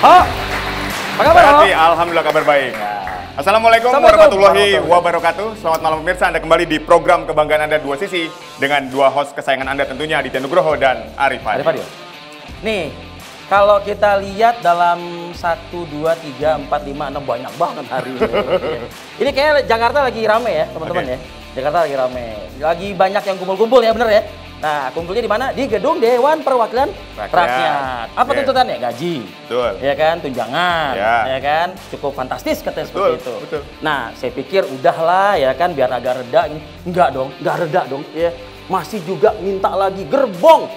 Ho, apa kabar Ho? Alhamdulillah kabar baik. Assalamualaikum warahmatullahi wabarakatuh. Selamat malam pemirsa, Anda kembali di program kebanggaan Anda Dua Sisi dengan dua host kesayangan Anda tentunya Aditya Nugroho dan Arif Fadil. Nih, kalau kita lihat dalam 1, 2, 3, 4, 5, 6 banyak banget hari ini. Ini kayak Jakarta lagi rame ya teman-teman ya. Jakarta lagi rame, lagi banyak yang kumpul-kumpul ya bener ya. Nah, kumpulnya di mana? Di gedung Dewan Perwakilan Rakyat. Apa tuntutannya? Gaji. Betul. Ya kan, tunjangan. Ya kan, cukup fantastis katanya seperti itu. Betul. Nah, saya pikir udahlah ya kan biar agak reda. Enggak reda dong. Ya, masih juga minta lagi gerbong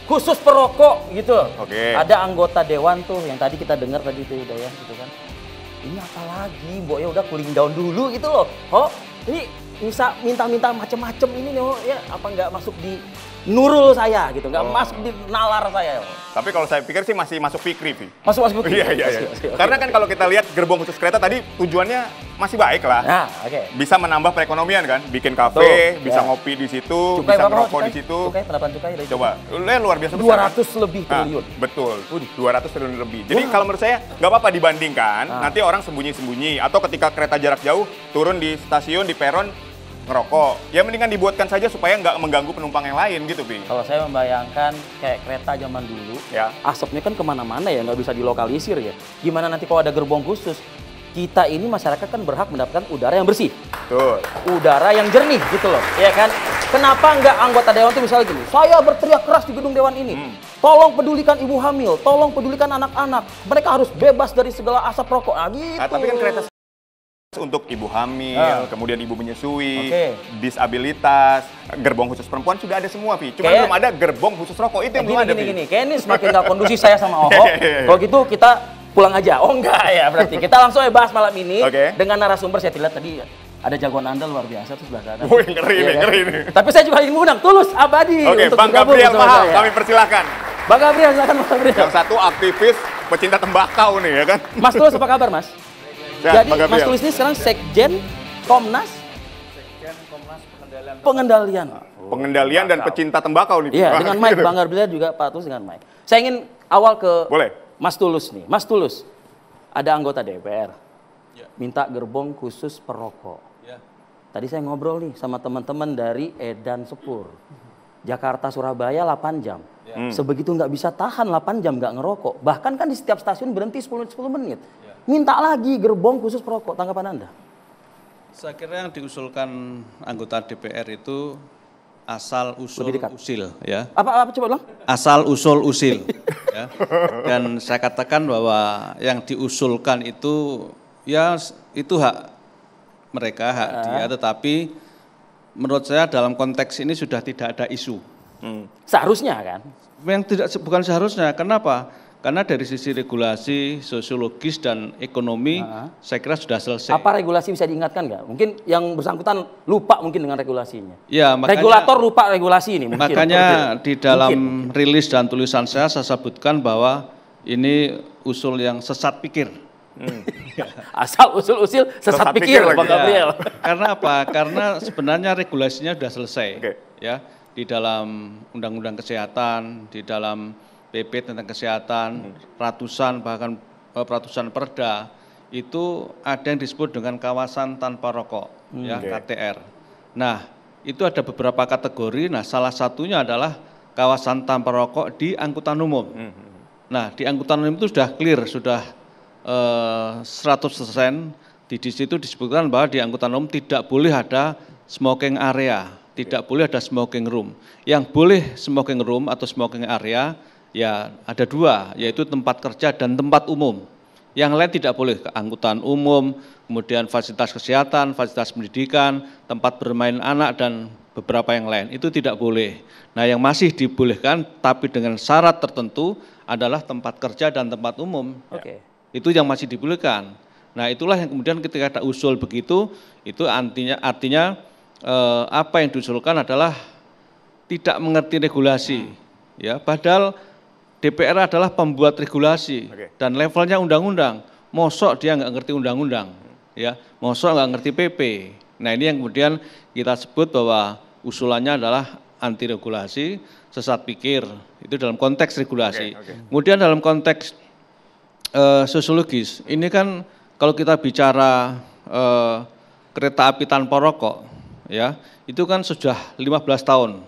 khusus perokok gitu. Ada anggota dewan tuh yang tadi kita dengar tadi tuh udah ya, gitu kan. Ini apa lagi? Mbok ya udah cooling down dulu gitu loh. Oh, ini bisa minta-minta macam-macam ini nih, ya apa nggak masuk di nurul saya gitu, nggak masuk di nalar saya. Tapi kalau saya pikir sih masih masuk fikri, Vi. Masuk fikri. Iya. Karena kan kalau kita lihat gerbong khusus kereta tadi tujuannya masih baik lah. Nah, bisa menambah perekonomian kan, bikin kafe, bisa ngopi di situ, cukai bisa merokok di situ. Cukai, penerapan cukai dari coba, luar biasa besar. 200 lebih triliun. Betul, 200 triliun lebih. Jadi kalau menurut saya nggak apa-apa dibandingkan, nanti orang sembunyi-sembunyi atau ketika kereta jarak jauh turun di stasiun, di peron, ngerokok. Ya mendingan dibuatkan saja supaya nggak mengganggu penumpang yang lain gitu, Pi. Kalau saya membayangkan kayak kereta zaman dulu, asapnya kan kemana-mana ya, nggak bisa dilokalisir ya. Gimana nanti kalau ada gerbong khusus? Kita ini masyarakat kan berhak mendapatkan udara yang bersih. Betul. Udara yang jernih gitu loh, ya kan? Kenapa nggak anggota dewan itu misalnya gini, saya berteriak keras di gedung dewan ini, tolong pedulikan ibu hamil, tolong pedulikan anak-anak, mereka harus bebas dari segala asap rokok. Gitu. Tapi kan kereta untuk ibu hamil, kemudian ibu menyusui, disabilitas, gerbong khusus perempuan sudah ada semua, Vi. Cuma belum ada gerbong khusus rokok, itu yang belum ada, Vi. Kayaknya ini semakin nggak kondusif saya sama Oho. Kalau gitu kita pulang aja. Oh enggak ya, berarti kita langsung bahas malam ini dengan narasumber. Saya lihat tadi ada jagoan Anda luar biasa tuh sebelah sana. Wih, ngeri nih. Tapi saya juga ingin mengundang Tulus Abadi untuk Bang Gabriel Mahal, kami persilakan. Bang Gabriel, silakan Bang Gabriel. Yang satu aktivis pecinta tembakau nih ya kan. Mas Tulus, apa kabar Mas? Sehat, jadi Mas Tulus ini sekarang Sekjen Komnas Pengendalian dan pecinta tembakau nih. Iya, dengan Mike. Bang Gabriel juga Pak Tulus dengan Mike. Saya ingin awal ke Mas Tulus nih. Mas Tulus, ada anggota DPR minta gerbong khusus perokok. Tadi saya ngobrol nih sama teman-teman dari Edan Sepur. Jakarta Surabaya 8 jam. Sebegitu nggak bisa tahan 8 jam nggak ngerokok. Bahkan kan di setiap stasiun berhenti 10 menit. Minta lagi gerbong khusus perokok. Tanggapan Anda? Saya kira yang diusulkan anggota DPR itu asal usul usil ya. Apa coba bilang? Asal usul usil ya. Dan saya katakan bahwa yang diusulkan itu ya itu hak mereka, hak dia, tetapi menurut saya dalam konteks ini sudah tidak ada isu. Seharusnya kan? Bukan seharusnya. Kenapa? Karena dari sisi regulasi, sosiologis dan ekonomi, saya kira sudah selesai. Apa regulasi bisa diingatkan nggak? Mungkin yang bersangkutan lupa mungkin dengan regulasinya. Ya, makanya, regulator lupa regulasi ini. Mungkin. Makanya di dalam rilis dan tulisan saya sebutkan bahwa ini usul yang sesat pikir. Asal usul-usil sesat pikir, Bang Gabriel. Karena apa? Karena sebenarnya regulasinya sudah selesai. Ya, di dalam Undang-Undang Kesehatan, di dalam PP tentang kesehatan, ratusan bahkan ratusan perda itu ada yang disebut dengan kawasan tanpa rokok, ya KTR. Nah, itu ada beberapa kategori. Nah, salah satunya adalah kawasan tanpa rokok di angkutan umum. Nah, di angkutan umum itu sudah clear, sudah 100%. Di situ disebutkan bahwa di angkutan umum tidak boleh ada smoking area, tidak boleh ada smoking room. Yang boleh smoking room atau smoking area ya ada dua, yaitu tempat kerja dan tempat umum. Yang lain tidak boleh, angkutan umum, kemudian fasilitas kesehatan, fasilitas pendidikan, tempat bermain anak, dan beberapa yang lain. Itu tidak boleh. Nah, yang masih dibolehkan, tapi dengan syarat tertentu adalah tempat kerja dan tempat umum. Itu yang masih dibolehkan. Nah, itulah yang kemudian ketika ada usul begitu, itu artinya apa yang diusulkan adalah tidak mengerti regulasi. Ya, padahal DPR adalah pembuat regulasi dan levelnya undang-undang. Mosok dia nggak ngerti undang-undang, ya. Mosok nggak ngerti PP. Nah, ini yang kemudian kita sebut bahwa usulannya adalah anti regulasi, sesat pikir. Itu dalam konteks regulasi. Kemudian dalam konteks sosiologis. Ini kan kalau kita bicara kereta api tanpa rokok, ya itu kan sudah 15 tahun.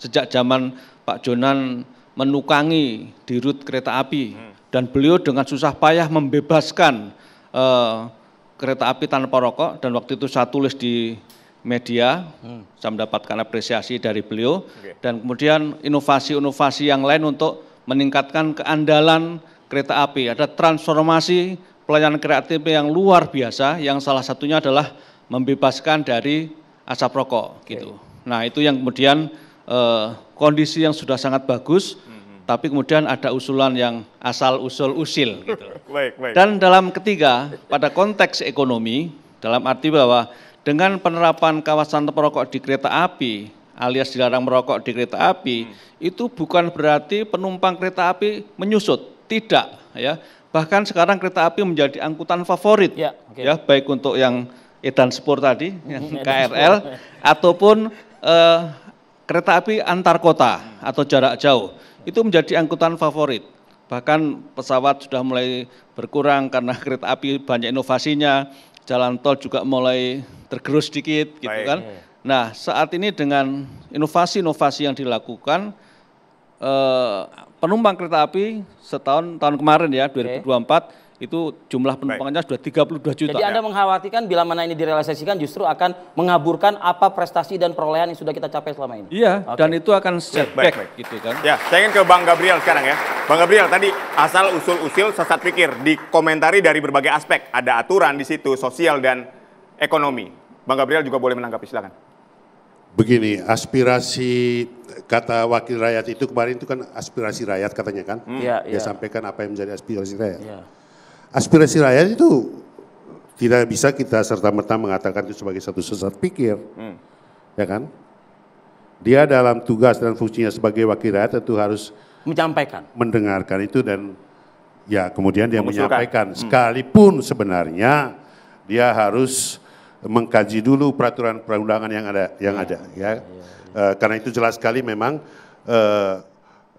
Sejak zaman Pak Jonan menukangi di rut kereta api dan beliau dengan susah payah membebaskan kereta api tanpa rokok, dan waktu itu saya tulis di media, saya mendapatkan apresiasi dari beliau, dan kemudian inovasi-inovasi yang lain untuk meningkatkan keandalan kereta api. Ada transformasi pelayanan kereta api yang luar biasa, yang salah satunya adalah membebaskan dari asap rokok gitu. Nah itu yang kemudian kondisi yang sudah sangat bagus, tapi kemudian ada usulan yang asal usul usil gitu. Dan dalam ketiga, pada konteks ekonomi, dalam arti bahwa dengan penerapan kawasan tanpa rokok di kereta api, alias dilarang merokok di kereta api, itu bukan berarti penumpang kereta api menyusut, tidak ya. Bahkan sekarang kereta api menjadi angkutan favorit, ya baik untuk yang edan sepur tadi, yang KRL, ataupun kereta api antar kota atau jarak jauh, itu menjadi angkutan favorit. Bahkan pesawat sudah mulai berkurang karena kereta api banyak inovasinya, jalan tol juga mulai tergerus sedikit gitu kan. Nah saat ini dengan inovasi-inovasi yang dilakukan, penumpang kereta api tahun kemarin ya 2024 itu jumlah penumpangnya sudah 32 juta. Jadi Anda mengkhawatirkan bila mana ini direalisasikan justru akan mengaburkan apa prestasi dan perolehan yang sudah kita capai selama ini. Iya, dan itu akan setback gitu kan. Ya, saya ingin ke Bang Gabriel sekarang ya. Bang Gabriel, tadi asal usul-usil sesat pikir dikomentari dari berbagai aspek. Ada aturan di situ, sosial dan ekonomi. Bang Gabriel juga boleh menanggapi, silakan. Begini, aspirasi kata wakil rakyat itu kemarin itu kan aspirasi rakyat katanya kan. Dia sampaikan apa yang menjadi aspirasi rakyat. Aspirasi rakyat itu tidak bisa kita serta-merta mengatakan itu sebagai satu sesat pikir, ya kan? Dia dalam tugas dan fungsinya sebagai wakil rakyat tentu harus mendengarkan itu dan ya kemudian dia menyampaikan. Sekalipun sebenarnya dia harus mengkaji dulu peraturan perundangan yang ada, ya. Karena itu jelas sekali memang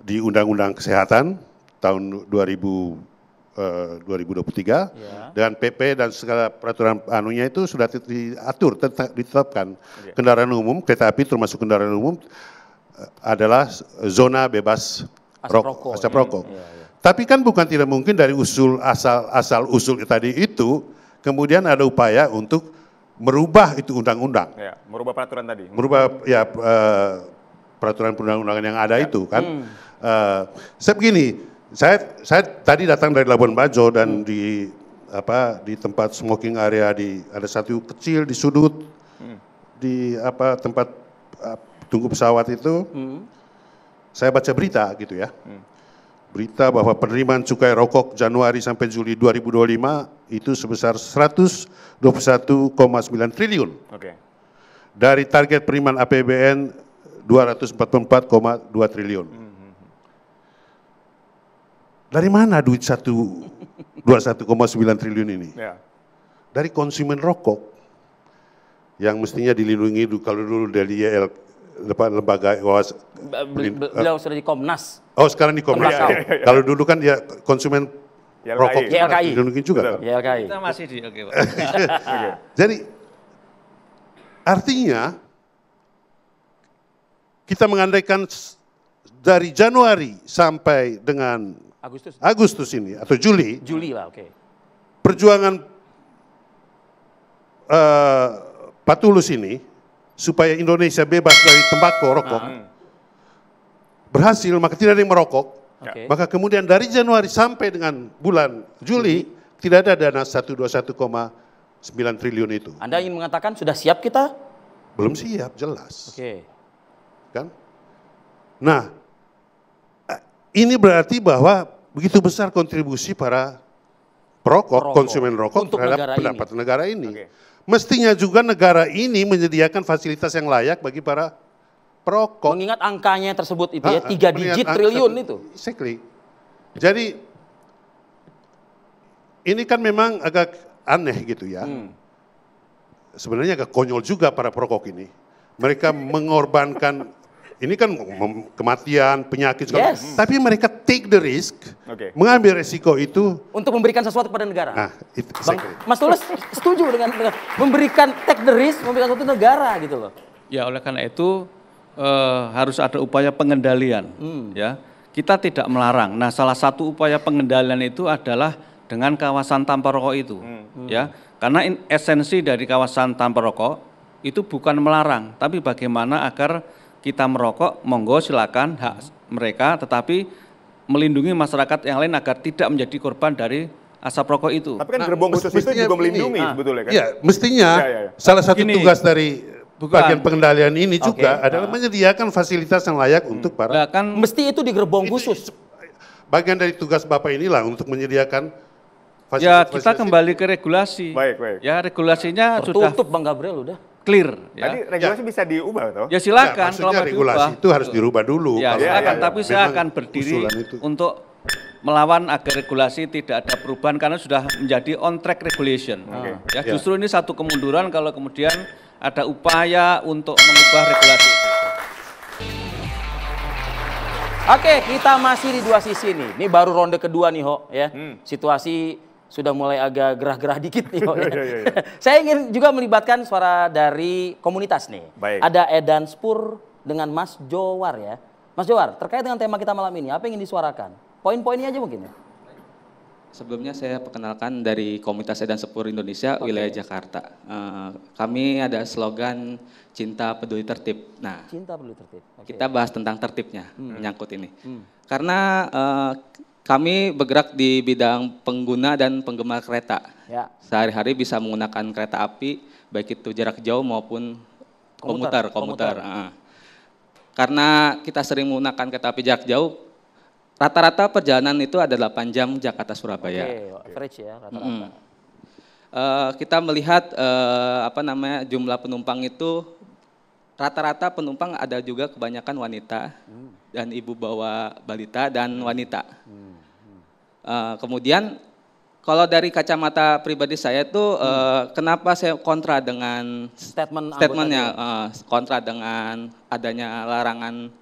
di Undang-Undang Kesehatan tahun 2023 dengan PP dan segala peraturan anunya itu sudah diatur, ditetapkan kendaraan umum, kereta api termasuk kendaraan umum adalah zona bebas asap rokok. Tapi kan bukan tidak mungkin dari asal usul tadi itu kemudian ada upaya untuk merubah itu undang-undang. Merubah peraturan tadi. Merubah peraturan perundang-undangan yang ada itu kan. Saya begini. Saya tadi datang dari Labuan Bajo dan di tempat smoking area ada satu kecil di sudut di tempat tunggu pesawat itu. Saya baca berita gitu ya. Berita bahwa penerimaan cukai rokok Januari sampai Juli 2025 itu sebesar 121,9 triliun. Dari target penerimaan APBN 244,2 triliun. Dari mana duit 21,9 triliun ini? Dari konsumen rokok yang mestinya dilindungi kalau dulu dari lembaga beliau sudah di Komnas. Oh sekarang di Komnas. Kalau dulu kan ya konsumen rokok dilindungi juga. YLKI. Kita masih di Pak. Jadi artinya kita mengandaikan dari Januari sampai dengan Agustus ini atau Juli lah, perjuangan Pak Tulus ini supaya Indonesia bebas dari tembakau rokok berhasil, maka tidak ada yang merokok. Maka kemudian dari Januari sampai dengan bulan Juli tidak ada dana 121,9 triliun itu. Anda ingin mengatakan sudah siap kita? Belum siap, jelas. Kan? Nah, ini berarti bahwa begitu besar kontribusi para perokok, konsumen rokok terhadap pendapatan negara ini. Mestinya juga negara ini menyediakan fasilitas yang layak bagi para perokok. Mengingat angkanya tersebut itu ya, 3 digit triliun itu. Exactly. Jadi ini kan memang agak aneh gitu ya. Sebenarnya agak konyol juga para perokok ini. Mereka mengorbankan ini kan kematian, penyakit, tapi mereka take the risk, mengambil resiko itu untuk memberikan sesuatu kepada negara. Nah, itu Mas Tulus setuju dengan memberikan take the risk, memberikan sesuatu negara gitu loh. Ya, oleh karena itu harus ada upaya pengendalian. Ya, kita tidak melarang. Nah, salah satu upaya pengendalian itu adalah dengan kawasan tanpa rokok itu. Ya, karena esensi dari kawasan tanpa rokok itu bukan melarang, tapi bagaimana agar kita merokok, monggo silakan hak mereka, tetapi melindungi masyarakat yang lain agar tidak menjadi korban dari asap rokok itu. Tapi kan gerbong khusus itu juga melindungi sebetulnya kan? Iya, mestinya salah satu tugas dari bagian pengendalian ini juga adalah menyediakan fasilitas yang layak untuk para... Mesti itu di gerbong khusus. Bagian dari tugas Bapak inilah untuk menyediakan fasilitas. Ya, kita kembali ke regulasi. Baik. Ya, regulasinya sudah... Tertutup Bang Gabriel udah. Clear. Ya. Tadi regulasi bisa diubah toh? Ya silakan. Kalau regulasi itu harus dirubah dulu. Ya, silakan. Tapi saya akan berdiri untuk melawan agar regulasi tidak ada perubahan karena sudah menjadi on track regulation. Ya, justru ini satu kemunduran kalau kemudian ada upaya untuk mengubah regulasi. Oke, kita masih di dua sisi nih. Ini baru ronde kedua nih, Ho, ya. Situasi sudah mulai agak gerah-gerah dikit nih. Saya ingin juga melibatkan suara dari komunitas nih. Baik. Ada Edan Spur dengan Mas Jowar ya. Mas Jowar, terkait dengan tema kita malam ini, apa yang ingin disuarakan? Poin-poinnya aja mungkin ya. Sebelumnya saya perkenalkan dari Komunitas Edan Spur Indonesia wilayah Jakarta. Kami ada slogan Cinta Peduli Tertib. Nah, Cinta Peduli Tertib. Kita bahas tentang tertibnya, menyangkut ini. Karena kami bergerak di bidang pengguna dan penggemar kereta. Ya. Sehari-hari bisa menggunakan kereta api, baik itu jarak jauh maupun komuter. Karena kita sering menggunakan kereta api jarak jauh, rata-rata perjalanan itu ada 8 jam Jakarta-Surabaya. Average ya rata-rata. Kita melihat jumlah penumpang itu, rata-rata penumpang ada juga kebanyakan wanita dan ibu bawa balita dan wanita. Kemudian kalau dari kacamata pribadi saya tuh kenapa saya kontra dengan statementnya, kontra dengan adanya larangan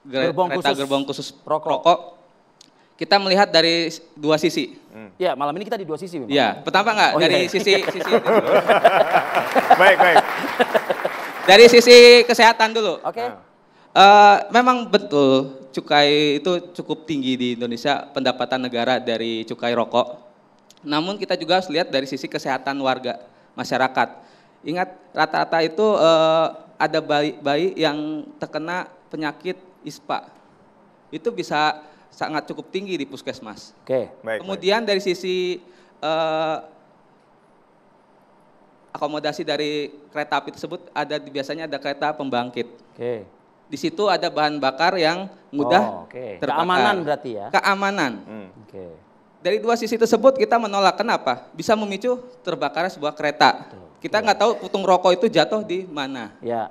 gerbong khusus rokok. Kita melihat dari dua sisi. Ya, malam ini kita di dua sisi. Ya, pertama dari sisi Baik. Dari sisi kesehatan dulu. Oke. Memang betul cukai itu cukup tinggi di Indonesia, pendapatan negara dari cukai rokok. Namun kita juga harus lihat dari sisi kesehatan warga, masyarakat. Ingat rata-rata itu ada bayi yang terkena penyakit ISPA. Itu bisa sangat cukup tinggi di puskesmas. Kemudian dari sisi akomodasi dari kereta api tersebut biasanya ada kereta pembangkit. Di situ ada bahan bakar yang mudah terbakar. Keamanan berarti ya? Keamanan. Dari dua sisi tersebut kita menolak. Kenapa? Bisa memicu terbakarnya sebuah kereta. Kita nggak tahu putung rokok itu jatuh di mana. Ya.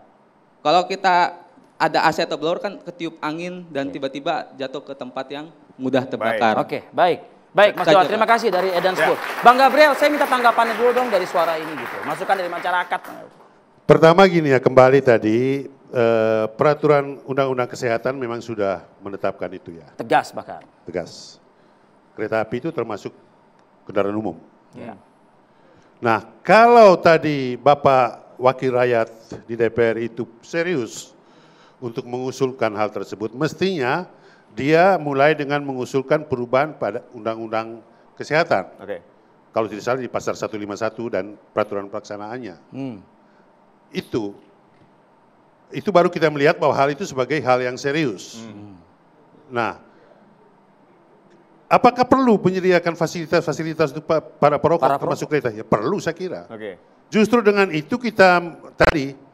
Kalau kita ada AC atau blower kan ketiup angin dan tiba-tiba jatuh ke tempat yang mudah terbakar. Baik, Mas Jowar, terima kasih dari Edan Spur. Bang Gabriel, saya minta tanggapannya dulu dong dari suara ini gitu. Masukan dari masyarakat. Pertama gini ya, kembali tadi peraturan undang-undang kesehatan memang sudah menetapkan itu ya. Tegas bahkan. Tegas. Kereta api itu termasuk kendaraan umum. Ya. Nah, kalau tadi Bapak Wakil Rakyat di DPR itu serius untuk mengusulkan hal tersebut, mestinya dia mulai dengan mengusulkan perubahan pada undang-undang kesehatan. Kalau tidak salah di pasal 151 dan peraturan pelaksanaannya. Itu baru kita melihat bahwa hal itu sebagai hal yang serius. Nah, apakah perlu menyediakan fasilitas-fasilitas untuk para perokok termasuk kereta? Ya perlu saya kira. Justru dengan itu kita tadi,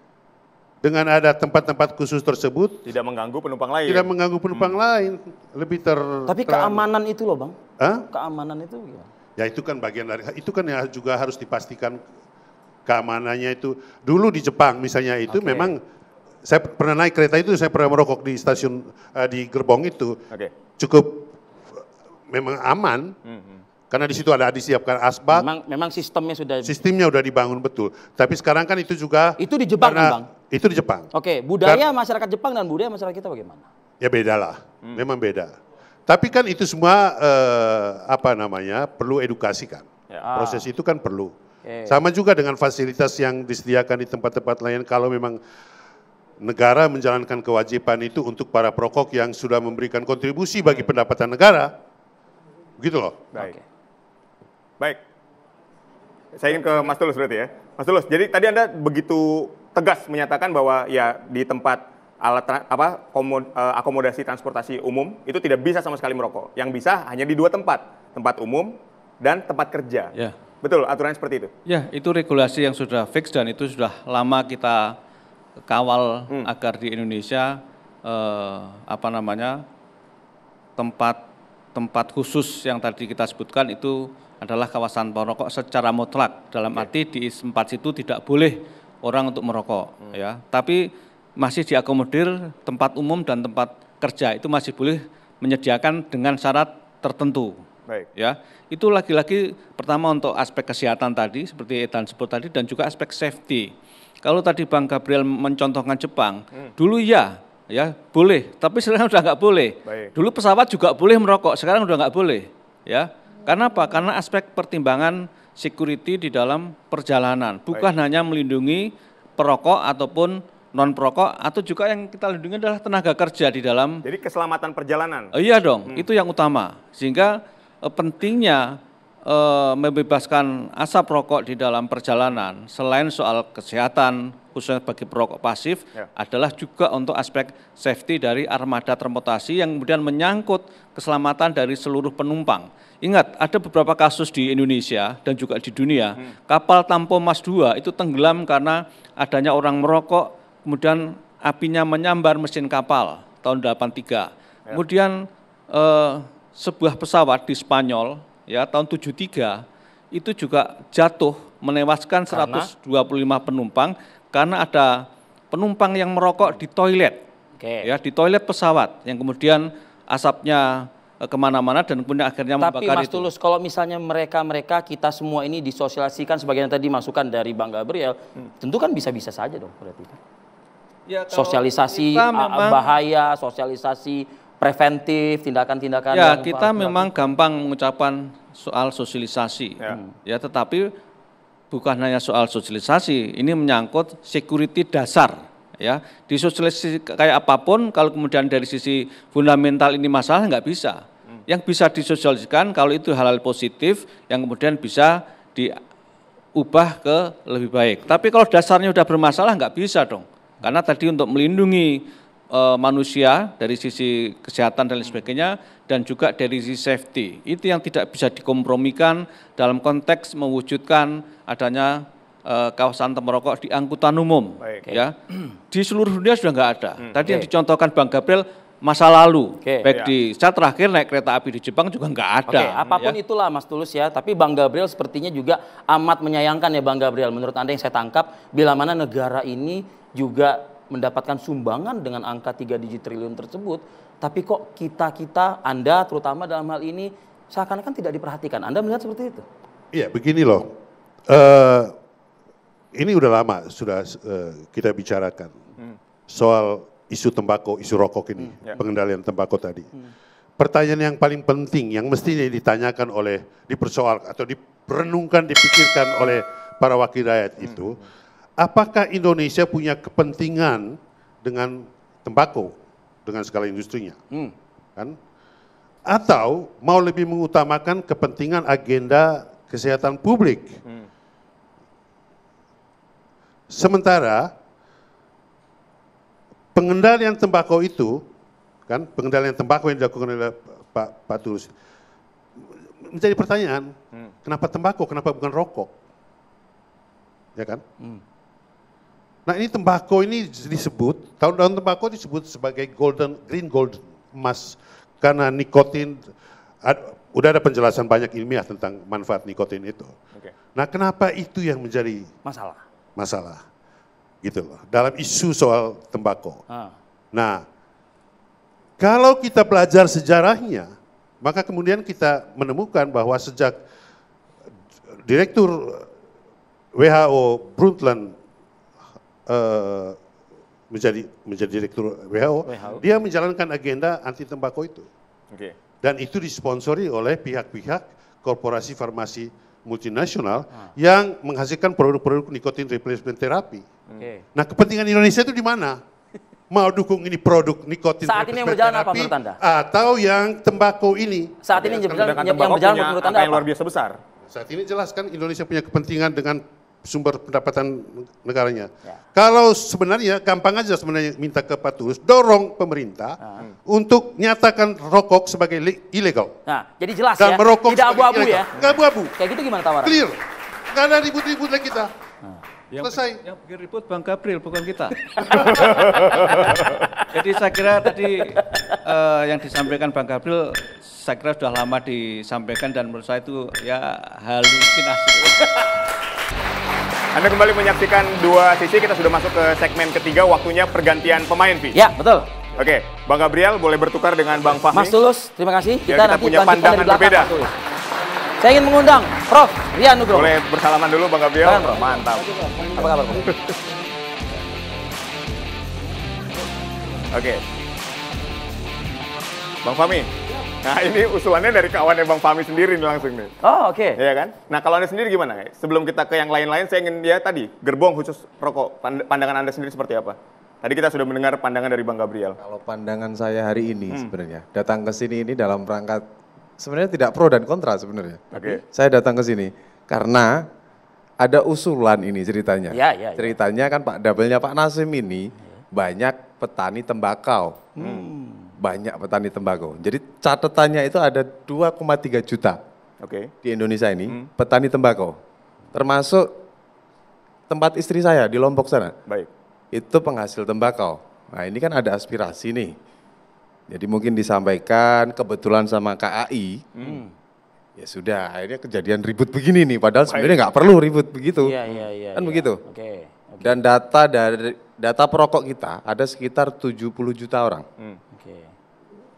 dengan ada tempat-tempat khusus tersebut. Tidak mengganggu penumpang lain. Tidak mengganggu penumpang lain. Lebih Tapi keamanan itu loh Bang. Keamanan itu ya itu kan bagian dari, itu kan ya juga harus dipastikan keamanannya itu. Dulu di Jepang misalnya itu memang, saya pernah naik kereta itu, saya pernah merokok di stasiun, di gerbong itu. Cukup memang aman. Karena di situ ada disiapkan asbak. Memang sistemnya sudah dibangun betul. Tapi sekarang kan itu juga itu di Jepang Bang. Itu di Jepang. Oke, budaya masyarakat Jepang dan budaya masyarakat kita bagaimana? Ya beda lah, memang beda. Tapi kan itu semua perlu edukasi kan. Proses itu kan perlu. Sama juga dengan fasilitas yang disediakan di tempat-tempat lain kalau memang negara menjalankan kewajiban itu untuk para perokok yang sudah memberikan kontribusi bagi pendapatan negara. Begitu loh. Baik. Baik. Saya ingin ke Mas Tulus berarti ya. Mas Tulus, jadi tadi Anda begitu tegas menyatakan bahwa ya di tempat akomodasi transportasi umum itu tidak bisa sama sekali merokok. Yang bisa hanya di 2 tempat, tempat umum dan tempat kerja. Ya. Betul, aturannya seperti itu. Ya, itu regulasi yang sudah fix dan itu sudah lama kita kawal agar di Indonesia tempat khusus yang tadi kita sebutkan itu adalah kawasan perokok secara mutlak. Dalam arti di tempat situ tidak boleh orang untuk merokok, ya. Tapi masih diakomodir tempat umum dan tempat kerja itu masih boleh menyediakan dengan syarat tertentu. Baik. Ya, itu lagi-lagi pertama untuk aspek kesehatan tadi seperti Ethan sebut tadi dan juga aspek safety. Kalau tadi Bang Gabriel mencontohkan Jepang, dulu ya boleh, tapi sekarang sudah nggak boleh. Baik. Dulu pesawat juga boleh merokok, sekarang sudah nggak boleh, ya. Karena apa? Karena aspek pertimbangan security di dalam perjalanan, bukan hanya melindungi perokok ataupun non perokok, atau juga yang kita lindungi adalah tenaga kerja di dalam. Jadi keselamatan perjalanan. Iya dong, itu yang utama. Sehingga pentingnya membebaskan asap rokok di dalam perjalanan selain soal kesehatan khususnya bagi perokok pasif adalah juga untuk aspek safety dari armada transportasi yang kemudian menyangkut keselamatan dari seluruh penumpang. Ingat, ada beberapa kasus di Indonesia dan juga di dunia, kapal Tampo Mas 2 itu tenggelam karena adanya orang merokok, kemudian apinya menyambar mesin kapal tahun 83. Kemudian sebuah pesawat di Spanyol ya tahun 73 itu juga jatuh menewaskan 125 penumpang karena ada penumpang yang merokok di toilet. Ya, di toilet pesawat yang kemudian asapnya kemana-mana dan kemudian akhirnya membakar itu. Tapi Mas Tulus, kalau misalnya mereka kita semua ini disosialisasikan sebagaimana tadi masukan dari Bang Gabriel, tentu kan bisa-bisa saja dong berarti. Ya, sosialisasi bahaya, sosialisasi preventif, tindakan-tindakan. Ya, kita memang gampang mengucapkan soal sosialisasi. Ya, tetapi bukan hanya soal sosialisasi, ini menyangkut security dasar. Ya, di sosialisasi kayak apapun, kalau kemudian dari sisi fundamental ini masalah nggak bisa. Yang bisa disosialisasikan kalau itu hal-hal positif yang kemudian bisa diubah ke lebih baik. Tapi kalau dasarnya udah bermasalah nggak bisa dong. Karena tadi untuk melindungi manusia dari sisi kesehatan dan lain sebagainya dan juga dari sisi safety itu yang tidak bisa dikompromikan dalam konteks mewujudkan adanya kawasan tempat merokok di angkutan umum. Ya di seluruh dunia sudah nggak ada. Tadi yang dicontohkan Bang Gabriel masa lalu, baik di saat terakhir naik kereta api di Jepang juga nggak ada. Apapun itulah Mas Tulus ya, tapi Bang Gabriel sepertinya juga amat menyayangkan ya Bang Gabriel. Menurut Anda yang saya tangkap, bila mana negara ini juga mendapatkan sumbangan dengan angka 3 digit triliun tersebut, tapi kok kita Anda terutama dalam hal ini seakan-akan tidak diperhatikan. Anda melihat seperti itu? Iya, begini loh. Ini udah lama sudah kita bicarakan soal isu tembakau, isu rokok ini, pengendalian tembakau tadi. Pertanyaan yang paling penting yang mestinya ditanyakan dipersoalkan atau diperenungkan, dipikirkan oleh para wakil rakyat itu, apakah Indonesia punya kepentingan dengan tembakau, dengan segala industrinya? Kan? Atau mau lebih mengutamakan kepentingan agenda kesehatan publik? Sementara pengendalian tembakau itu, kan pengendalian tembakau yang dilakukan oleh Pak Tulus, menjadi pertanyaan, kenapa tembakau, kenapa bukan rokok? Ya kan? Nah ini tembakau ini disebut, tahun-tahun tembakau disebut sebagai green golden, emas, karena nikotin, udah ada penjelasan banyak ilmiah tentang manfaat nikotin itu. Nah kenapa itu yang menjadi masalah gitu loh, dalam isu soal tembakau. Nah kalau kita belajar sejarahnya, maka kemudian kita menemukan bahwa sejak Direktur WHO Brundtland menjadi direktur WHO, dia menjalankan agenda anti tembakau itu. Dan itu disponsori oleh pihak-pihak korporasi farmasi multinasional yang menghasilkan produk-produk nikotin replacement therapy. Nah, kepentingan Indonesia itu di mana? Mau dukung ini produk nikotin saat ini yang berjalan apa menurut Anda? Atau yang tembakau ini? Saat ini yang berjalan menurut Anda apa? Yang luar biasa besar. Saat ini jelas kan Indonesia punya kepentingan dengan sumber pendapatan negaranya. Kalau sebenarnya gampang aja sebenarnya minta ke Pak Tulus, dorong pemerintah untuk nyatakan rokok sebagai ilegal. Nah, jadi jelas dan ya, merokok tidak abu-abu ya. Nggak abu-abu. Kayak gitu gimana tawaran? Clear. Nggak ada ribut-ribut lagi kita. Selesai. Yang bikin ribut Bang Gabriel, bukan kita. Jadi saya kira tadi yang disampaikan Bang Gabriel, saya kira sudah lama disampaikan dan menurut saya itu ya halusinasi. Anda kembali menyaksikan dua sisi, kita sudah masuk ke segmen ketiga, waktunya pergantian pemain, Vi. Ya, betul. Oke, Bang Gabriel boleh bertukar dengan Bang Fahmi. Mas Tulus, terima kasih. Kita nanti punya pandangan berbeda. Saya ingin mengundang Prof. Rian Nugroho. Boleh bersalaman dulu Bang Gabriel. Mantap. Apa kabar, Prof? Oke. Bang Fahmi. Nah, ini usulannya dari kawannya Bang Fahmi sendiri nih langsung nih. Oh, oke. Iya kan? Nah, kalau Anda sendiri gimana? Sebelum kita ke yang lain-lain, saya ingin tadi, gerbong khusus rokok. Pandangan Anda sendiri seperti apa? Tadi kita sudah mendengar pandangan dari Bang Gabriel. Kalau pandangan saya hari ini sebenarnya, datang ke sini ini dalam rangka sebenarnya tidak pro dan kontra sebenarnya. Saya datang ke sini karena ada usulan ini ceritanya. Ceritanya kan Pak Dabelnya Pak Nasim ini banyak petani tembakau. Banyak petani tembakau. Jadi catatannya itu ada 2,3 juta di Indonesia ini petani tembakau. Termasuk tempat istri saya di Lombok sana. Itu penghasil tembakau. Nah, ini kan ada aspirasi nih. Jadi mungkin disampaikan kebetulan sama KAI, ya sudah akhirnya kejadian ribut begini nih, padahal sebenarnya nggak perlu ribut begitu, kan begitu. Dan data perokok kita ada sekitar 70 juta orang.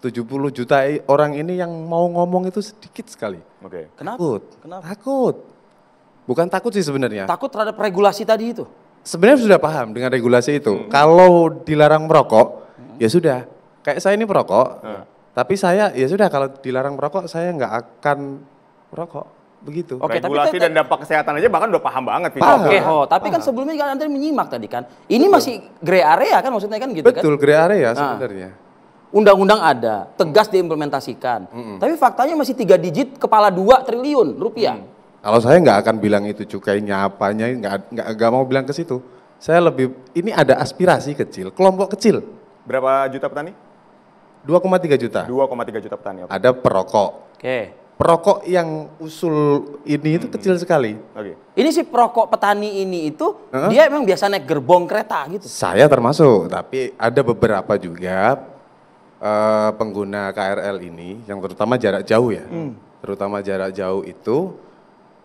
70 juta orang ini yang mau ngomong itu sedikit sekali. Kenapa? Takut. Bukan takut sih sebenarnya. Takut terhadap regulasi tadi itu? Sebenarnya sudah paham dengan regulasi itu. Kalau dilarang merokok, ya sudah. Kayak saya ini perokok, tapi saya ya sudah kalau dilarang merokok saya nggak akan merokok, begitu. Regulasi dan dampak kesehatan aja bahkan udah paham banget. Tapi kan sebelumnya kan Anda menyimak tadi kan, ini masih gray area kan maksudnya kan gitu kan? Betul, gray area sebenarnya. Undang-undang ada, tegas diimplementasikan, tapi faktanya masih 3 digit kepala 2 triliun rupiah. Kalau saya nggak akan bilang itu cukainya apanya, nggak mau bilang ke situ. Saya lebih, ini ada aspirasi kecil, kelompok kecil. Berapa juta petani? 2,3 juta. 2,3 juta petani. Ada perokok. Perokok yang usul ini itu kecil sekali. Ini si perokok petani ini itu dia memang biasa naik gerbong kereta gitu. Saya termasuk, tapi ada beberapa juga pengguna KRL ini yang terutama jarak jauh ya. Terutama jarak jauh itu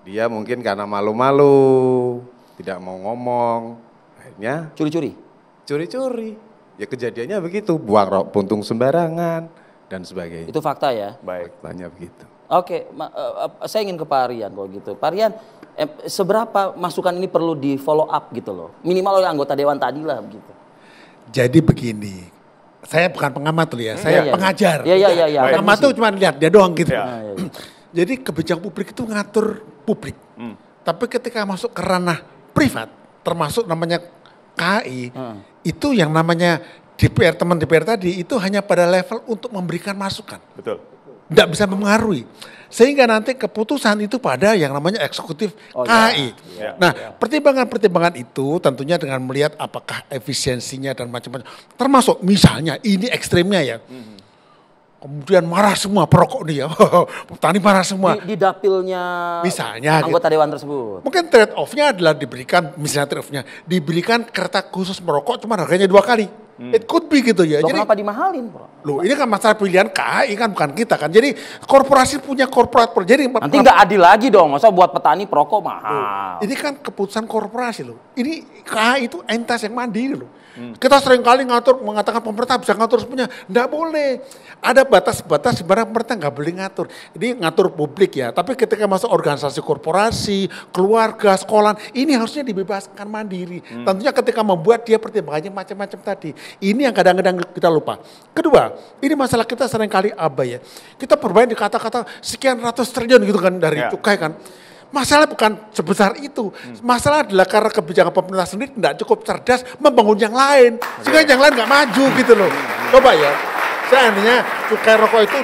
dia mungkin karena malu-malu, tidak mau ngomong, akhirnya curi-curi. Ya kejadiannya begitu, buang puntung sembarangan dan sebagainya. Itu fakta ya? Faktanya begitu. Oke, saya ingin ke Pak Rian kalau gitu. Pak Rian, seberapa masukan ini perlu di follow up gitu loh? Minimal oleh anggota Dewan tadi lah begitu. Jadi begini, saya bukan pengamat loh ya, saya pengajar. Iya. Pengamat tuh cuma lihat dia doang gitu. Jadi kebijakan publik itu ngatur publik. Tapi ketika masuk ke ranah privat, termasuk namanya KAI, itu yang namanya DPR, teman DPR tadi, itu hanya pada level untuk memberikan masukan. Tidak bisa mempengaruhi. Sehingga nanti keputusan itu pada yang namanya eksekutif KAI. Nah, pertimbangan-pertimbangan itu tentunya dengan melihat apakah efisiensinya dan macam-macam. Termasuk misalnya, ini ekstrimnya ya. Kemudian marah semua perokok nih ya, petani marah semua. Di dapilnya misalnya anggota dewan tersebut. Mungkin trade off-nya adalah diberikan, misalnya trade off-nya, diberikan kereta khusus merokok cuma harganya 2 kali. It could be gitu ya. Jadi kenapa dimahalin, Bro? Loh, ini kan masalah pilihan KAI kan bukan kita kan. Jadi korporasi punya korporat. Jadi nanti nggak adil lagi dong, masa buat petani perokok mahal. Loh, ini kan keputusan korporasi loh. Ini KAI itu entitas yang mandiri loh. Kita sering kali mengatakan pemerintah bisa ngatur semuanya. Nggak boleh. Ada batas-batas di mana pemerintah nggak boleh ngatur. Ini ngatur publik ya. Tapi ketika masuk organisasi korporasi, keluarga, sekolah, ini harusnya dibebaskan mandiri. Tentunya ketika membuat dia pertimbangannya macam-macam tadi. Ini yang kadang-kadang kita lupa. Kedua, ini masalah kita sering kali abai ya. Kita bermain di kata-kata sekian ratus triliun gitu kan dari cukai kan. Masalah bukan sebesar itu. Masalah adalah karena kebijakan pemerintah sendiri tidak cukup cerdas membangun yang lain. Sehingga yang lain nggak maju gitu loh. Coba ya, seandainya cukai rokok itu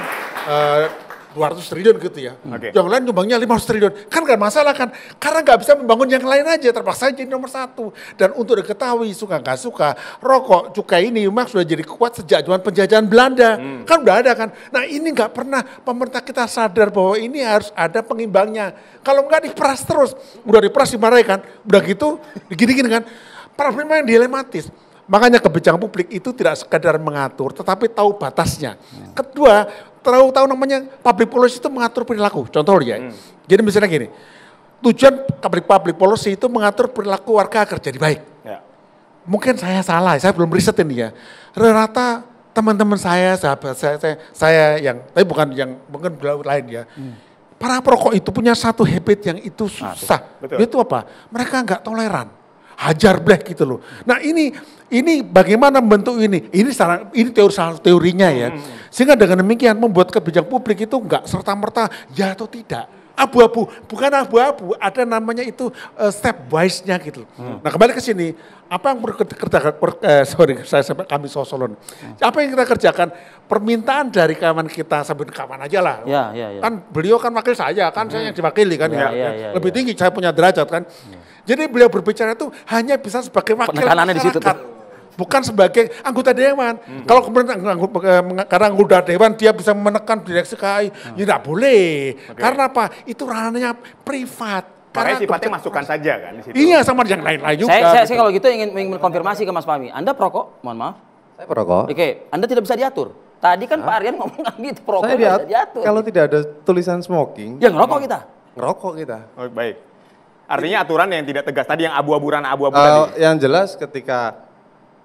200 triliun gitu ya. Yang lain nyumbangnya 500 triliun. Kan gak masalah kan. Karena gak bisa membangun yang lain aja. Terpaksa jadi nomor 1. Dan untuk diketahui suka gak suka, rokok cukai ini memang sudah jadi kuat sejak zaman penjajahan Belanda. Kan udah ada kan. Nah ini gak pernah pemerintah kita sadar bahwa ini harus ada pengimbangnya. Kalau enggak diperas terus. Udah diperas dimarahin kan. Udah gitu gini-gini kan. Problemnya yang dilematis. Makanya kebijakan publik itu tidak sekadar mengatur, tetapi tahu batasnya. Kedua, tahu namanya public policy itu mengatur perilaku. Contoh ya, jadi misalnya gini, tujuan public policy itu mengatur perilaku warga agar jadi baik. Ya. Mungkin saya salah, saya belum riset ini ya. Rata-rata teman-teman saya, sahabat saya yang, tapi bukan yang mungkin lain ya. Para perokok itu punya satu habit yang itu susah. Itu apa? Mereka nggak toleran. Hajar bleh gitu loh. Nah ini bagaimana membentuk ini? Ini teorinya ya. Sehingga dengan demikian membuat kebijakan publik itu enggak serta-merta ya atau tidak. Abu-abu, bukan abu-abu, ada namanya itu step wise-nya gitu. Nah kembali ke sini, apa yang kami sosolon. Apa yang kita kerjakan? Permintaan dari kawan kita, sambil kawan aja lah. Ya. Kan beliau kan wakil saya, kan saya yang diwakili kan. Lebih tinggi, saya punya derajat kan. Jadi beliau berbicara itu hanya bisa sebagai wakil masyarakat, bukan sebagai anggota dewan. Kalau kemudian karena anggota dewan dia bisa menekan direksi KAI, ya tidak boleh. Karena apa? Itu ranahnya privat. Makanya sifatnya masukan saja kan di situ. Iya, sama yang lain-lain juga. Saya kalau gitu ingin mengkonfirmasi ke Mas Fahmi. Anda perokok? Mohon maaf. Saya perokok. Oke, Anda tidak bisa diatur. Tadi kan Pak Aryan ngomong gitu, perokok tidak bisa diatur. Kalau tidak ada tulisan smoking. Ya ngerokok kita. Ngerokok kita. Oh, baik. Artinya aturan yang tidak tegas tadi, yang abu-abu tadi. Yang jelas ketika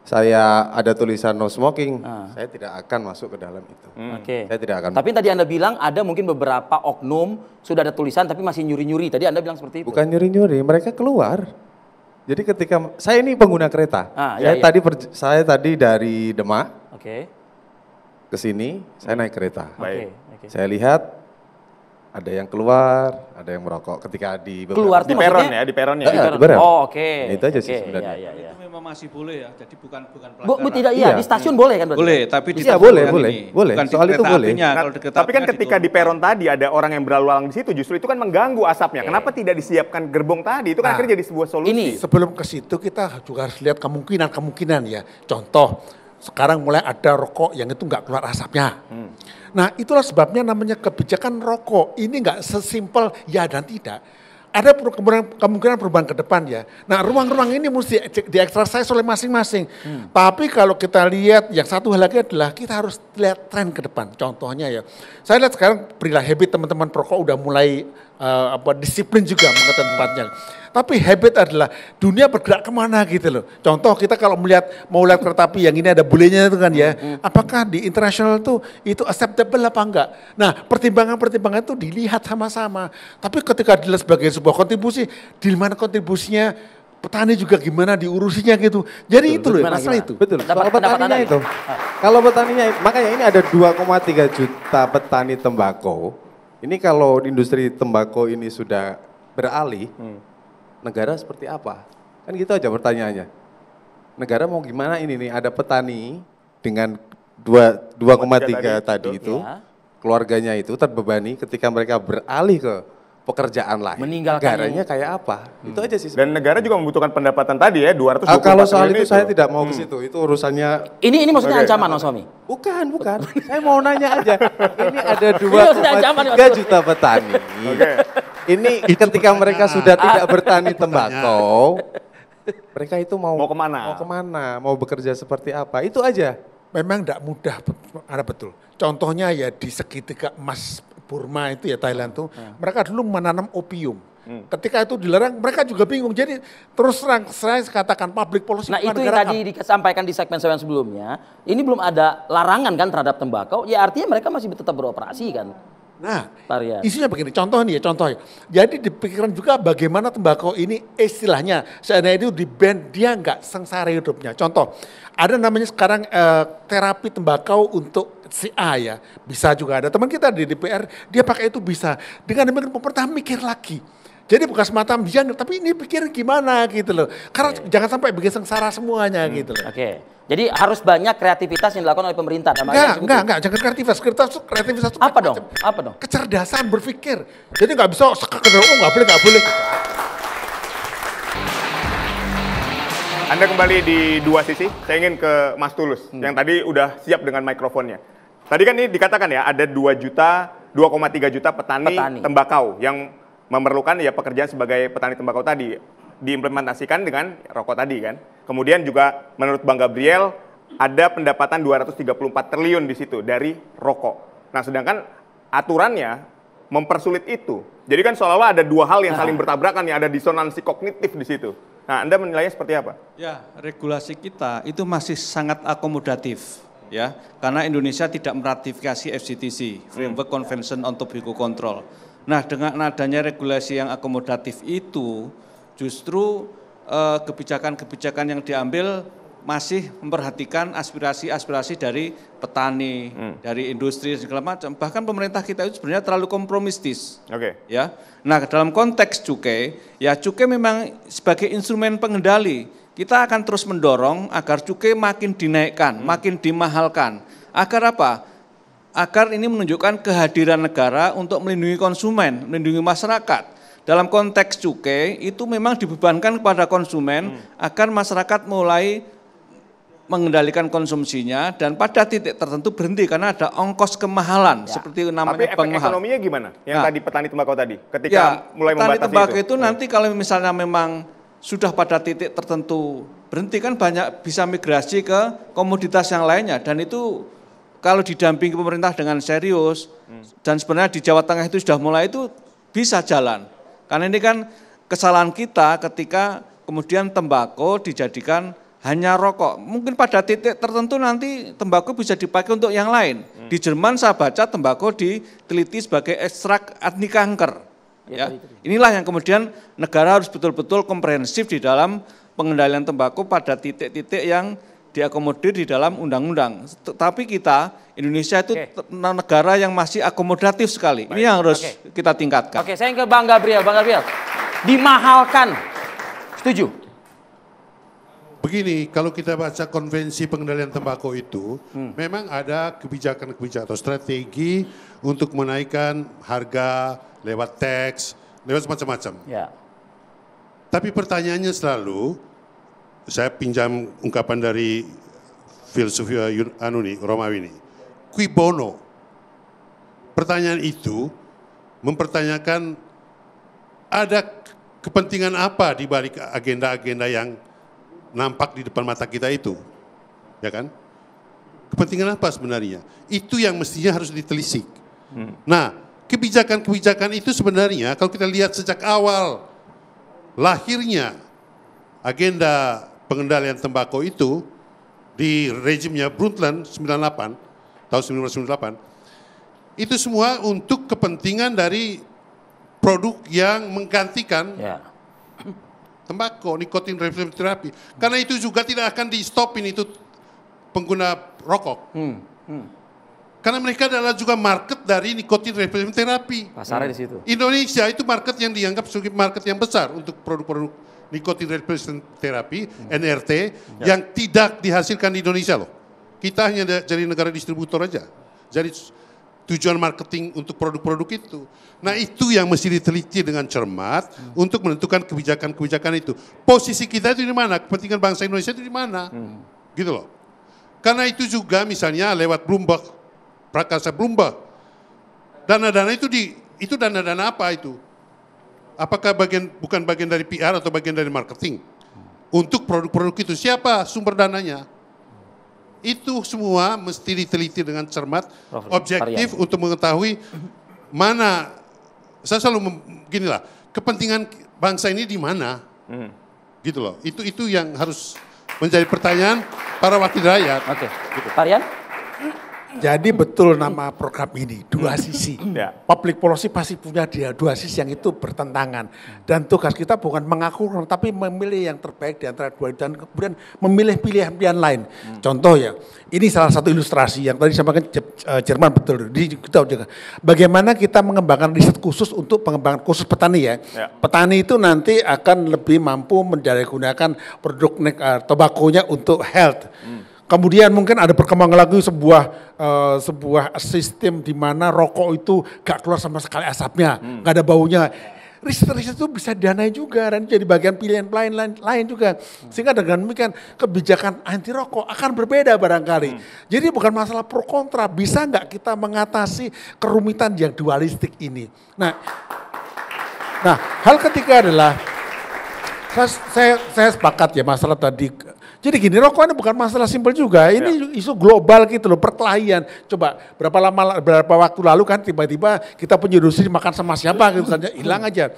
saya ada tulisan no smoking, saya tidak akan masuk ke dalam itu. Oke. Saya tidak akan. Tapi tadi Anda bilang ada mungkin beberapa oknum sudah ada tulisan tapi masih nyuri-nyuri. Tadi Anda bilang seperti itu. Bukan nyuri-nyuri, mereka keluar. Jadi ketika saya ini pengguna kereta, saya tadi dari Demak ke sini, saya naik kereta. Baik. Saya lihat ada yang keluar, ada yang merokok ketika di keluar di peron ya, di peron ya. Di peron. Oh, oke. Itu aja sih sebenarnya. Itu memang masih boleh ya, jadi bukan pelanggaran. Tidak iya, di stasiun boleh kan berarti? Boleh, tapi di stasiun boleh. Soal itu boleh. Tapi kan ketika di peron tadi ada orang yang berlalu lalang di situ, justru itu kan mengganggu asapnya. Kenapa tidak disiapkan gerbong tadi? Itu kan akhirnya jadi sebuah solusi. Ini sebelum ke situ kita juga harus lihat kemungkinan ya. Contoh, sekarang mulai ada rokok yang itu nggak keluar asapnya. Nah itulah sebabnya namanya kebijakan rokok. Ini nggak sesimpel ya dan tidak. Ada kemungkinan perubahan ke depan ya. Nah ruang-ruang ini mesti dieksersis oleh masing-masing. Tapi kalau kita lihat yang satu hal lagi adalah kita harus lihat tren ke depan. Contohnya ya, saya lihat sekarang perilaku habit teman-teman perokok udah mulai disiplin juga mengatakan tempatnya. Tapi habit adalah dunia bergerak kemana gitu loh. Contoh kita kalau mau lihat kereta api yang ini ada bulenya itu kan ya. Apakah di internasional itu acceptable apa enggak? Nah pertimbangan-pertimbangan itu dilihat sama-sama. Tapi ketika dilihat sebagai sebuah kontribusi, di mana kontribusinya petani juga gimana diurusinya gitu. Jadi itu loh masalah itu. Betul. Kalau petaninya itu. Kalau petaninya, makanya ini ada 2,3 juta petani tembakau. Ini kalau industri tembakau ini sudah beralih, negara seperti apa? Kan gitu aja pertanyaannya. Negara mau gimana ini nih, ada petani dengan 2,3 tadi itu, keluarganya itu terbebani ketika mereka beralih ke pekerjaan lain. Negaranya kayak apa? Itu aja sih. Dan negara juga membutuhkan pendapatan tadi ya, 224 kalau soal itu saya tidak mau ke situ, itu urusannya. Ini maksudnya ancaman Mas Fahmi? Bukan. Saya mau nanya aja. Ini ada 2,3 juta petani. Ini ketika mereka sudah tidak bertani tembakau, mereka itu mau kemana? Mau bekerja seperti apa? Itu aja. Memang tidak mudah, ada betul. Contohnya ya di segitiga emas Burma itu ya Thailand tuh, mereka dulu menanam opium. Ketika itu dilarang, mereka juga bingung. Jadi terus terang saya katakan public policy. Nah itu yang tadi disampaikan di segmen saya sebelumnya, ini belum ada larangan kan terhadap tembakau, ya artinya mereka masih tetap beroperasi kan. Nah, isunya begini, contoh nih ya, contohnya. Jadi dipikirkan juga bagaimana tembakau ini istilahnya, seandainya itu di-ban, dia nggak sengsara hidupnya. Contoh, ada namanya sekarang terapi tembakau untuk si A ya, bisa juga ada. Teman kita di DPR, dia pakai itu bisa. Dengan demikian pemerintah mikir lagi. Jadi bukan semata dia, tapi ini pikir gimana gitu loh. Karena jangan sampai bikin sengsara semuanya gitu loh. Jadi harus banyak kreativitas yang dilakukan oleh pemerintah. Enggak, jangan kreativitas. Kreativitas itu apa dong? Kecerdasan berpikir. Jadi nggak bisa nggak boleh. Anda kembali di Dua Sisi. Saya ingin ke Mas Tulus yang tadi udah siap dengan mikrofonnya. Tadi kan ini dikatakan ya ada 2,3 juta petani tembakau yang memerlukan ya pekerjaan sebagai petani tembakau tadi. Diimplementasikan dengan rokok tadi kan. Kemudian juga menurut Bang Gabriel ada pendapatan 234 triliun di situ dari rokok. Nah, sedangkan aturannya mempersulit itu. Jadi kan seolah-olah ada dua hal yang saling bertabrakan, ya ada disonansi kognitif di situ. Nah, Anda menilainya seperti apa? Ya, regulasi kita itu masih sangat akomodatif ya. Karena Indonesia tidak meratifikasi FCTC, Framework Convention on Tobacco Control. Nah, dengan adanya regulasi yang akomodatif itu justru kebijakan-kebijakan yang diambil masih memperhatikan aspirasi-aspirasi dari petani, dari industri segala macam. Bahkan pemerintah kita itu sebenarnya terlalu kompromistis. Ya. Nah, dalam konteks cukai, ya cukai memang sebagai instrumen pengendali. Kita akan terus mendorong agar cukai makin dinaikkan, makin dimahalkan. Agar apa? Agar ini menunjukkan kehadiran negara untuk melindungi konsumen, melindungi masyarakat. Dalam konteks cukai itu memang dibebankan kepada konsumen agar masyarakat mulai mengendalikan konsumsinya dan pada titik tertentu berhenti karena ada ongkos kemahalan seperti namanya pengmahal. Tapi efek ekonominya gimana? Yang tadi petani tembakau tadi ketika mulai membatasi petani tembakau itu nanti kalau misalnya memang sudah pada titik tertentu berhenti kan banyak bisa migrasi ke komoditas yang lainnya dan itu kalau didampingi pemerintah dengan serius dan sebenarnya di Jawa Tengah itu sudah mulai itu bisa jalan. Karena ini kan kesalahan kita ketika kemudian tembakau dijadikan hanya rokok. Mungkin pada titik tertentu nanti tembakau bisa dipakai untuk yang lain. Di Jerman saya baca tembakau diteliti sebagai ekstrak anti kanker. Ya. Inilah yang kemudian negara harus betul-betul komprehensif di dalam pengendalian tembakau pada titik-titik yang diakomodir di dalam undang-undang. Tapi kita, Indonesia itu negara yang masih akomodatif sekali. Ini yang harus kita tingkatkan. Saya ke Bang Gabriel. Bang Gabriel, dimahalkan, setuju? Begini, kalau kita baca konvensi pengendalian tembakau itu, memang ada kebijakan-kebijakan atau strategi untuk menaikkan harga lewat teks, lewat macam-macam. Ya. Tapi pertanyaannya selalu, saya pinjam ungkapan dari filsuf Romawi ini. Qui bono? Pertanyaan itu mempertanyakan ada kepentingan apa di balik agenda-agenda yang nampak di depan mata kita itu. Ya kan? Kepentingan apa sebenarnya? Itu yang mestinya harus ditelisik. Nah, kebijakan-kebijakan itu sebenarnya kalau kita lihat sejak awal lahirnya agenda pengendalian tembakau itu di rejimnya Brundtland tahun 1998, itu semua untuk kepentingan dari produk yang menggantikan tembakau, nikotin replacement therapy. Karena itu juga tidak akan di-stopin itu pengguna rokok. Karena mereka adalah juga market dari nikotin replacement therapy. Pasarnya di situ. Indonesia itu market yang dianggap sebagai market yang besar untuk produk-produk nikotin replacement therapy, NRT, yang tidak dihasilkan di Indonesia loh. Kita hanya jadi negara distributor aja. Jadi tujuan marketing untuk produk-produk itu. Nah itu yang mesti diteliti dengan cermat untuk menentukan kebijakan-kebijakan itu. Posisi kita itu di mana? Kepentingan bangsa Indonesia itu di mana? Gitu loh. Karena itu juga misalnya lewat Bloomberg, prakarsa Bloomberg. Dana-dana itu dana-dana apa itu? Apakah bukan bagian dari PR atau bagian dari marketing? Untuk produk-produk itu, siapa sumber dananya? Itu semua mesti diteliti dengan cermat, objektif untuk mengetahui mana saya selalu ginilah, kepentingan bangsa ini di mana? Gitu loh. Itu yang harus menjadi pertanyaan para wakil rakyat. Oke. Gitu. Tarian? Jadi betul nama program ini, dua sisi. Public policy pasti punya dua sisi yang itu bertentangan. Dan tugas kita bukan mengaku, tapi memilih yang terbaik di antara dua dan kemudian memilih pilihan-pilihan lain. Contoh ya, ini salah satu ilustrasi yang tadi disampaikan Jerman betul. Kita juga bagaimana kita mengembangkan riset khusus untuk pengembangan khusus petani ya. Petani itu nanti akan lebih mampu gunakan produk tobakonya untuk health. Kemudian mungkin ada perkembangan lagi sebuah sistem di mana rokok itu gak keluar sama sekali asapnya, gak ada baunya. Riset-riset itu bisa didanai juga dan jadi bagian pilihan lain juga. Sehingga dengan demikian kebijakan anti rokok akan berbeda barangkali. Jadi bukan masalah pro kontra, bisa nggak kita mengatasi kerumitan yang dualistik ini. Nah hal ketiga adalah saya sepakat ya masalah tadi. Jadi gini, rokok ini bukan masalah simpel juga. Ini isu global gitu loh, perkelahian. Coba berapa waktu lalu kan tiba-tiba kita punya industri makan sama siapa gitu kan, hilang aja.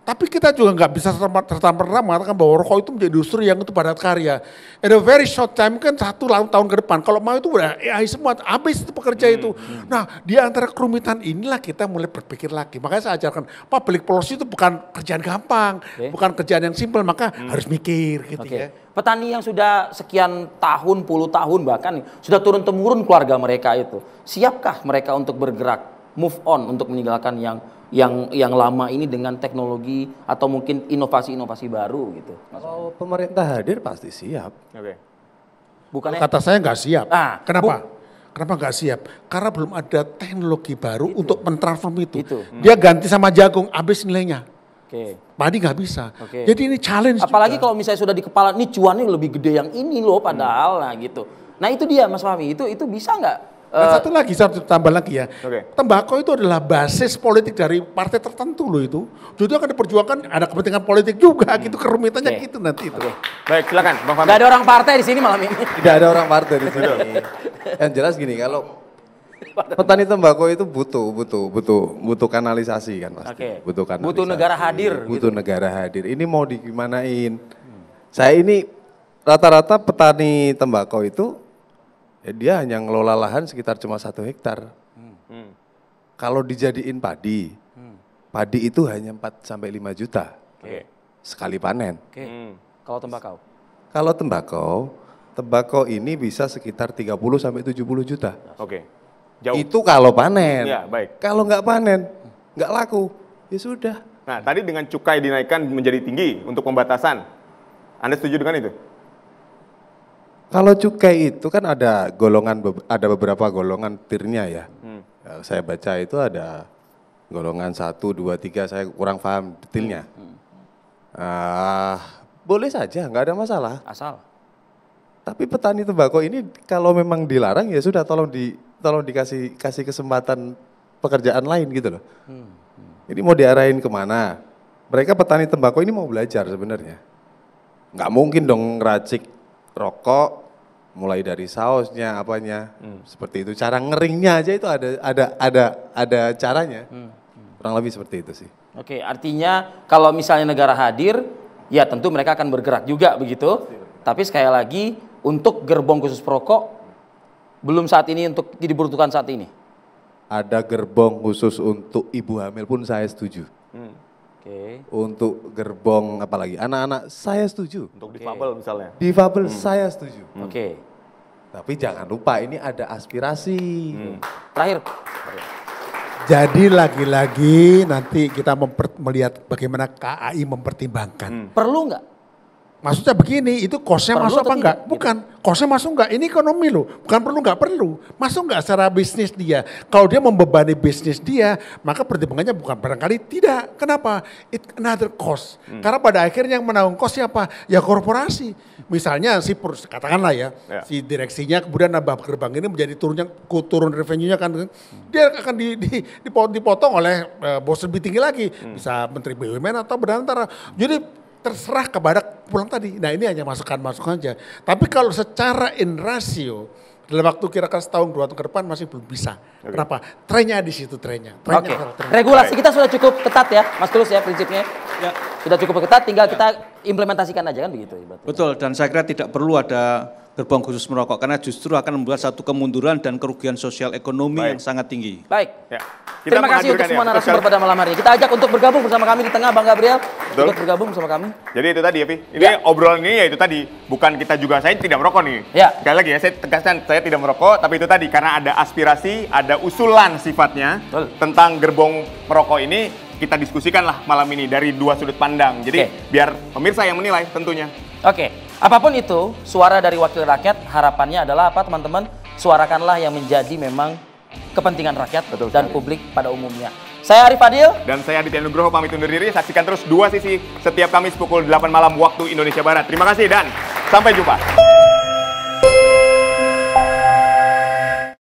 Tapi kita juga nggak bisa serta-merta mengatakan bahwa rokok itu menjadi industri yang itu padat karya. In a very short time kan 1 tahun ke depan. Kalau mau itu udah AI semua, habis itu pekerja itu. Nah di antara kerumitan inilah kita mulai berpikir lagi. Makanya saya ajarkan public policy itu bukan kerjaan gampang, bukan kerjaan yang simpel, maka harus mikir gitu ya. Petani yang sudah sekian tahun, puluh tahun bahkan sudah turun-temurun keluarga mereka itu. Siapkah mereka untuk bergerak, move on untuk meninggalkan yang lama ini dengan teknologi atau mungkin inovasi-inovasi baru gitu? Kalau pemerintah hadir pasti siap. Bukannya kata saya nggak siap. Kenapa? Kenapa nggak siap? Karena belum ada teknologi baru untuk mentransform itu. Dia ganti sama jagung, habis nilainya. Padi nggak bisa. Jadi ini challenge. Apalagi juga. kalau misalnya sudah di kepala, nih cuannya lebih gede yang ini loh padahal, nah gitu. Nah itu dia Mas Fahmi, itu bisa nggak? Dan satu tambah lagi ya. Tembakau itu adalah basis politik dari partai tertentu loh itu. Jadi akan diperjuangkan, ada kepentingan politik juga gitu, kerumitannya gitu nanti itu. Baik, silakan Bang Fahmi. Nggak ada orang partai di sini malam ini. Tidak ada orang partai di sini. Yang jelas gini, kalau petani tembakau itu butuh kanalisasi kan pasti. Butuh kanalisasi. Butuh negara hadir. Butuh negara hadir. Ini mau digimanain? Saya ini rata-rata petani tembakau itu ya dia hanya ngelola lahan sekitar cuma 1 hektar. Kalau dijadiin padi, padi itu hanya 4 sampai 5 juta sekali panen. Kalau tembakau? Kalau tembakau ini bisa sekitar 30 sampai 70 juta. Jauh. Itu kalau panen. Ya, baik. Kalau nggak panen, nggak laku, ya sudah. Nah, tadi dengan cukai dinaikkan menjadi tinggi untuk pembatasan, Anda setuju dengan itu? Kalau cukai itu kan ada beberapa golongan tirnya ya. Saya baca itu ada golongan 1, 2, 3, saya kurang paham detailnya. Boleh saja, nggak ada masalah. Asal. Tapi petani tembakau ini kalau memang dilarang ya sudah tolong dikasih kesempatan pekerjaan lain gitu loh. Ini mau diarahin kemana? Mereka petani tembakau ini mau belajar sebenarnya. Nggak mungkin dong ngeracik rokok, mulai dari sausnya, apanya, seperti itu. Cara ngeringnya aja itu ada caranya. Kurang lebih seperti itu sih. Oke, artinya kalau misalnya negara hadir, ya tentu mereka akan bergerak juga begitu. Tapi sekali lagi untuk gerbong khusus perokok belum saat ini untuk dibutuhkan saat ini. Ada gerbong khusus untuk ibu hamil pun saya setuju. Untuk gerbong apalagi anak-anak saya setuju. Untuk difabel misalnya. Difabel saya setuju. Tapi jangan lupa ini ada aspirasi. Terakhir. Jadi lagi-lagi nanti kita melihat bagaimana KAI mempertimbangkan. Perlu nggak? Maksudnya begini, itu cost-nya masuk apa enggak? Bukan, cost-nya masuk enggak? Ini ekonomi loh, bukan perlu. Masuk enggak secara bisnis dia? Kalau dia membebani bisnis dia, maka pertimbangannya bukan barangkali tidak. Kenapa? It's another cost. Karena pada akhirnya yang menanggung cost siapa? Ya korporasi. Misalnya katakanlah ya, si direksinya kemudian nambah gerbang ini menjadi turun revenue-nya kan. Dia akan dipotong oleh bos lebih tinggi lagi. Bisa Menteri BUMN atau berantara. Jadi terserah kepada pulang tadi. Nah ini hanya masukan aja. Tapi kalau secara in ratio, Dalam waktu kira-kira setahun 2 tahun ke depan masih belum bisa. Kenapa? Trennya di situ trennya. Regulasi kita sudah cukup ketat ya, Mas Tulus ya prinsipnya. Ya. Sudah cukup ketat, tinggal kita implementasikan aja kan begitu. Betul, dan saya kira tidak perlu ada gerbong khusus merokok karena justru akan membuat satu kemunduran dan kerugian sosial ekonomi yang sangat tinggi. Baik. Ya. Terima kasih untuk semua narasumber pada malam hari ini. Kita ajak untuk bergabung bersama kami di tengah, Bang Gabriel. Ikut bergabung bersama kami. Jadi itu tadi ya, Pi. Ini obrolan ini ya itu tadi. Bukan kita juga, saya tidak merokok nih. Ya. Sekali lagi ya, saya tegaskan, saya tidak merokok. Tapi itu tadi, karena ada aspirasi, ada usulan sifatnya. Tentang gerbong merokok ini, kita diskusikan lah malam ini dari 2 sudut pandang. Jadi biar pemirsa yang menilai tentunya. Apapun itu, suara dari wakil rakyat, harapannya adalah apa teman-teman? Suarakanlah yang menjadi memang kepentingan rakyat dan publik pada umumnya. Saya Arif Fadil. Dan saya Aditya Nugroho pamit undur diri. Saksikan terus 2 Sisi setiap Kamis pukul 8 malam waktu Indonesia Barat. Terima kasih dan sampai jumpa.